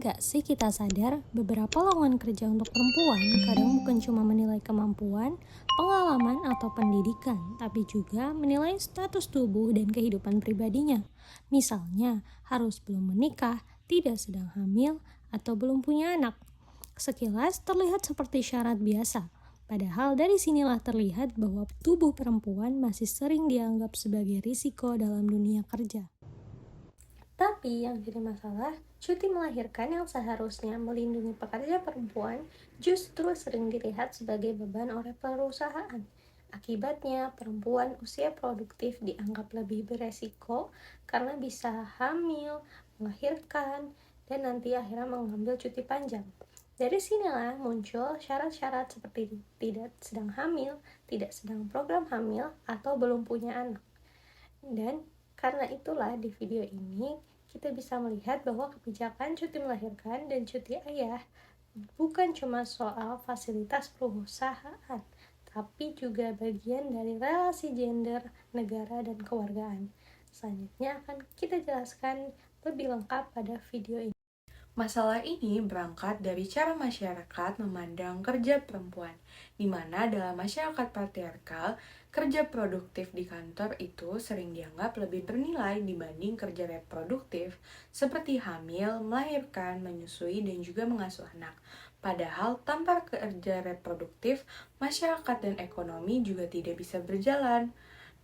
gak sih kita sadar beberapa lowongan kerja untuk perempuan kadang bukan cuma menilai kemampuan, pengalaman, atau pendidikan, tapi juga menilai status tubuh dan kehidupan pribadinya. Misalnya, harus belum menikah, tidak sedang hamil, atau belum punya anak. Sekilas terlihat seperti syarat biasa, padahal dari sinilah terlihat bahwa tubuh perempuan masih sering dianggap sebagai risiko dalam dunia kerja. Tapi yang jadi masalah, cuti melahirkan yang seharusnya melindungi pekerja perempuan justru sering dilihat sebagai beban oleh perusahaan. Akibatnya, perempuan usia produktif dianggap lebih beresiko karena bisa hamil, melahirkan, dan nanti akhirnya mengambil cuti panjang. Dari sinilah muncul syarat-syarat seperti tidak sedang hamil, tidak sedang program hamil, atau belum punya anak. Dan karena itulah di video ini kita bisa melihat bahwa kebijakan cuti melahirkan dan cuti ayah bukan cuma soal fasilitas perusahaan, tapi juga bagian dari relasi gender, negara, dan kewargaan. Selanjutnya akan kita jelaskan lebih lengkap pada video ini. Masalah ini berangkat dari cara masyarakat memandang kerja perempuan, di mana dalam masyarakat patriarkal, kerja produktif di kantor itu sering dianggap lebih bernilai dibanding kerja reproduktif seperti hamil, melahirkan, menyusui, dan juga mengasuh anak. Padahal tanpa kerja reproduktif, masyarakat dan ekonomi juga tidak bisa berjalan.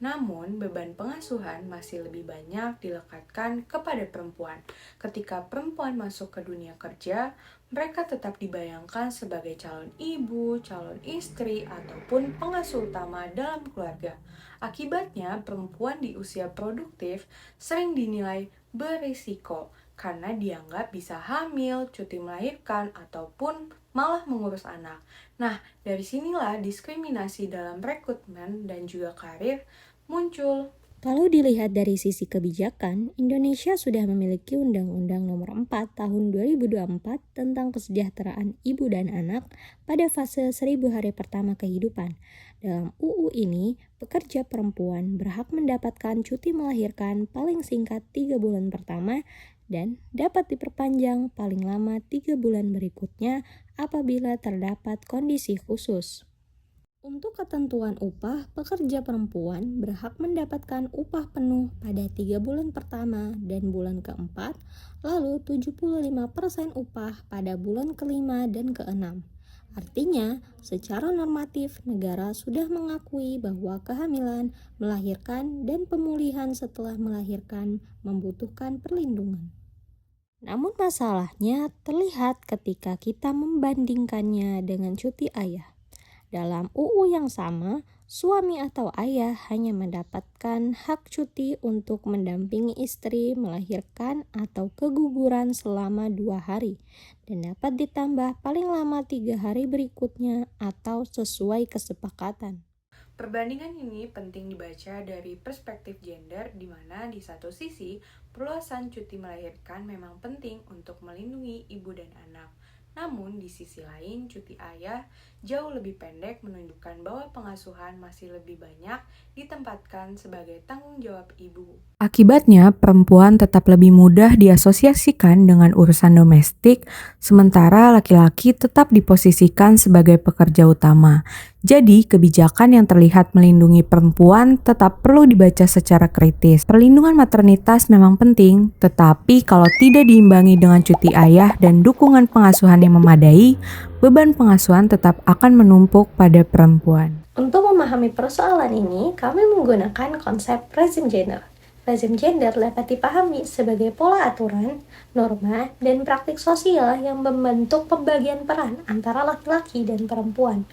Namun, beban pengasuhan masih lebih banyak dilekatkan kepada perempuan. Ketika perempuan masuk ke dunia kerja, mereka tetap dibayangkan sebagai calon ibu, calon istri, ataupun pengasuh utama dalam keluarga. Akibatnya, perempuan di usia produktif sering dinilai berisiko karena dianggap bisa hamil, cuti melahirkan, ataupun malah mengurus anak. Nah, dari sinilah diskriminasi dalam rekrutmen dan juga karir muncul. Kalau dilihat dari sisi kebijakan, Indonesia sudah memiliki Undang-Undang Nomor 4 Tahun 2024 tentang kesejahteraan ibu dan anak pada fase 1000 hari pertama kehidupan. Dalam UU ini, pekerja perempuan berhak mendapatkan cuti melahirkan paling singkat 3 bulan pertama dan dapat diperpanjang paling lama 3 bulan berikutnya apabila terdapat kondisi khusus. Untuk ketentuan upah, pekerja perempuan berhak mendapatkan upah penuh pada 3 bulan pertama dan bulan keempat, lalu 75% upah pada bulan kelima dan keenam. Artinya, secara normatif, negara sudah mengakui bahwa kehamilan, melahirkan, dan pemulihan setelah melahirkan membutuhkan perlindungan. Namun masalahnya terlihat ketika kita membandingkannya dengan cuti ayah. Dalam UU yang sama, suami atau ayah hanya mendapatkan hak cuti untuk mendampingi istri melahirkan atau keguguran selama 2 hari dan dapat ditambah paling lama 3 hari berikutnya atau sesuai kesepakatan. Perbandingan ini penting dibaca dari perspektif gender, di mana di satu sisi, perluasan cuti melahirkan memang penting untuk melindungi ibu dan anak. Namun, di sisi lain, cuti ayah jauh lebih pendek menunjukkan bahwa pengasuhan masih lebih banyak ditempatkan sebagai tanggung jawab ibu. Akibatnya, perempuan tetap lebih mudah diasosiasikan dengan urusan domestik, sementara laki-laki tetap diposisikan sebagai pekerja utama. Jadi, kebijakan yang terlihat melindungi perempuan tetap perlu dibaca secara kritis. Perlindungan maternitas memang penting, tetapi kalau tidak diimbangi dengan cuti ayah dan dukungan pengasuhan yang memadai, beban pengasuhan tetap akan menumpuk pada perempuan. Untuk memahami persoalan ini, kami menggunakan konsep rezim gender. Rezim gender dapat dipahami sebagai pola aturan, norma, dan praktik sosial yang membentuk pembagian peran antara laki-laki dan perempuan.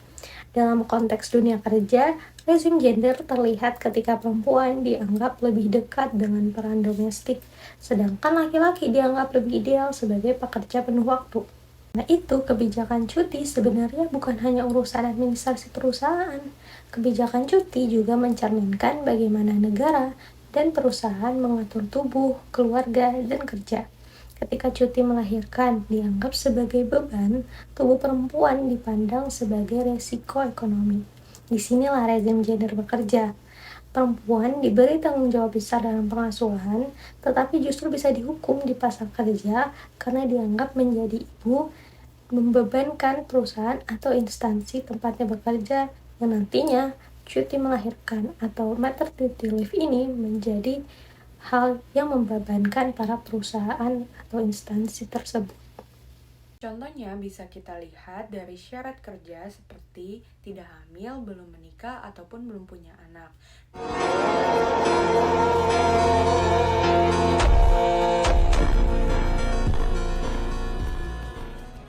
Dalam konteks dunia kerja, rezim gender terlihat ketika perempuan dianggap lebih dekat dengan peran domestik, sedangkan laki-laki dianggap lebih ideal sebagai pekerja penuh waktu. Nah itu, kebijakan cuti sebenarnya bukan hanya urusan administrasi perusahaan. Kebijakan cuti juga mencerminkan bagaimana negara dan perusahaan mengatur tubuh, keluarga, dan kerja. Ketika cuti melahirkan dianggap sebagai beban, tubuh perempuan dipandang sebagai resiko ekonomi. Disinilah rezim gender bekerja. perempuan diberi tanggung jawab besar dalam pengasuhan, tetapi justru bisa dihukum di pasar kerja karena dianggap menjadi ibu, membebankan perusahaan atau instansi tempatnya bekerja, yang nantinya cuti melahirkan atau maternity leave ini menjadi hal yang membebankan para perusahaan atau instansi tersebut. Contohnya bisa kita lihat dari syarat kerja seperti tidak hamil, belum menikah, ataupun belum punya anak.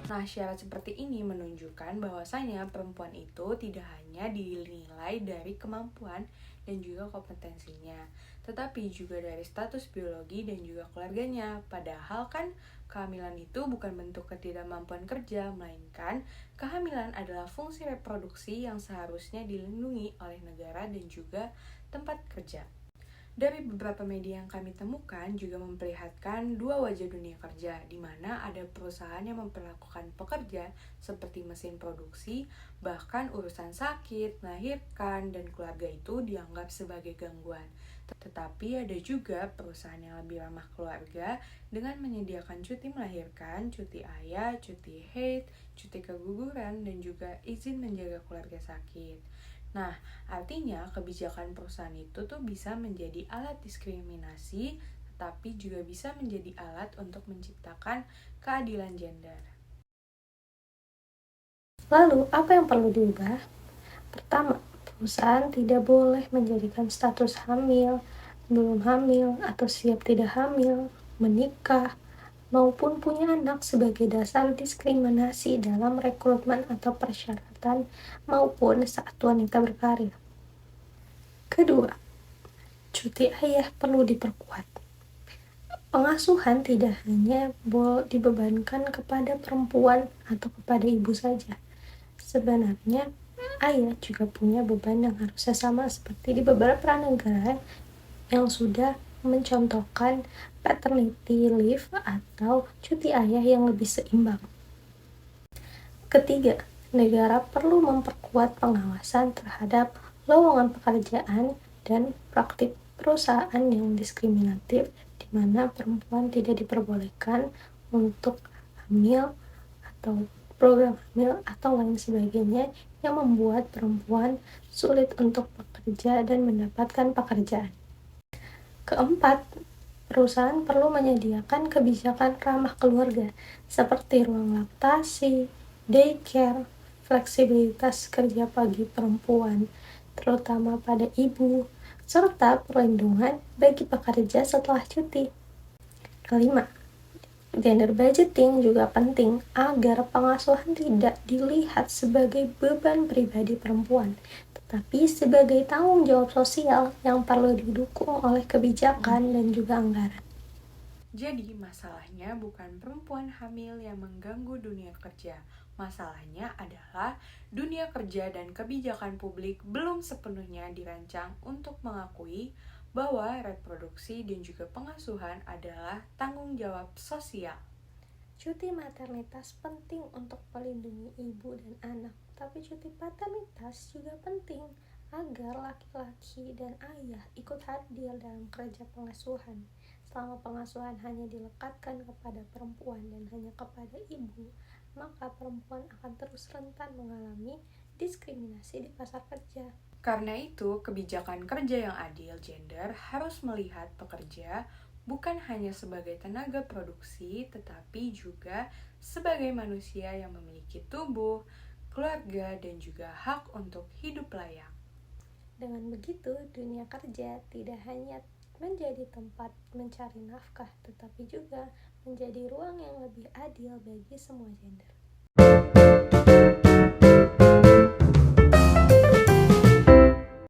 Nah, syarat seperti ini menunjukkan bahwasanya perempuan itu tidak hanya dinilai dari kemampuan dan juga kompetensinya, tetapi juga dari status biologi dan juga keluarganya. Padahal kan kehamilan itu bukan bentuk ketidakmampuan kerja, melainkan kehamilan adalah fungsi reproduksi yang seharusnya dilindungi oleh negara dan juga tempat kerja. Dari beberapa media yang kami temukan juga memperlihatkan dua wajah dunia kerja, di mana ada perusahaan yang memperlakukan pekerja seperti mesin produksi, bahkan urusan sakit, melahirkan, dan keluarga itu dianggap sebagai gangguan. Tetapi ada juga perusahaan yang lebih ramah keluarga dengan menyediakan cuti melahirkan, cuti ayah, cuti haid, cuti keguguran, dan juga izin menjaga keluarga sakit. Nah, artinya kebijakan perusahaan itu tuh bisa menjadi alat diskriminasi, tetapi juga bisa menjadi alat untuk menciptakan keadilan gender. Lalu, apa yang perlu diubah? Pertama, perusahaan tidak boleh menjadikan status hamil, belum hamil, atau siap tidak hamil, menikah, maupun punya anak sebagai dasar diskriminasi dalam rekrutmen atau persyaratan maupun saat wanita berkarir. Kedua, cuti ayah perlu diperkuat. Pengasuhan tidak hanya dibebankan kepada perempuan atau kepada ibu saja. Sebenarnya, ayah juga punya beban yang harusnya sama seperti di beberapa negara yang sudah mencontohkan paternity leave atau cuti ayah yang lebih seimbang. Ketiga, negara perlu memperkuat pengawasan terhadap lowongan pekerjaan dan praktik perusahaan yang diskriminatif, di mana perempuan tidak diperbolehkan untuk hamil atau program hamil atau lain sebagainya yang membuat perempuan sulit untuk bekerja dan mendapatkan pekerjaan. Keempat, perusahaan perlu menyediakan kebijakan ramah keluarga seperti ruang laktasi, daycare, fleksibilitas kerja pagi perempuan, terutama pada ibu, serta perlindungan bagi pekerja setelah cuti. Kelima, gender budgeting juga penting agar pengasuhan tidak dilihat sebagai beban pribadi perempuan, tetapi sebagai tanggung jawab sosial yang perlu didukung oleh kebijakan dan juga anggaran. Jadi, masalahnya bukan perempuan hamil yang mengganggu dunia kerja. Masalahnya adalah dunia kerja dan kebijakan publik belum sepenuhnya dirancang untuk mengakui bahwa reproduksi dan juga pengasuhan adalah tanggung jawab sosial. Cuti maternitas penting untuk melindungi ibu dan anak, tapi cuti paternitas juga penting agar laki-laki dan ayah ikut hadir dalam kerja pengasuhan. Selama pengasuhan hanya dilekatkan kepada perempuan dan hanya kepada ibu, maka perempuan akan terus rentan mengalami diskriminasi di pasar kerja. Karena itu, kebijakan kerja yang adil gender harus melihat pekerja bukan hanya sebagai tenaga produksi, tetapi juga sebagai manusia yang memiliki tubuh, keluarga, dan juga hak untuk hidup layak. Dengan begitu, dunia kerja tidak hanya menjadi tempat mencari nafkah, tetapi juga menjadi ruang yang lebih adil bagi semua gender.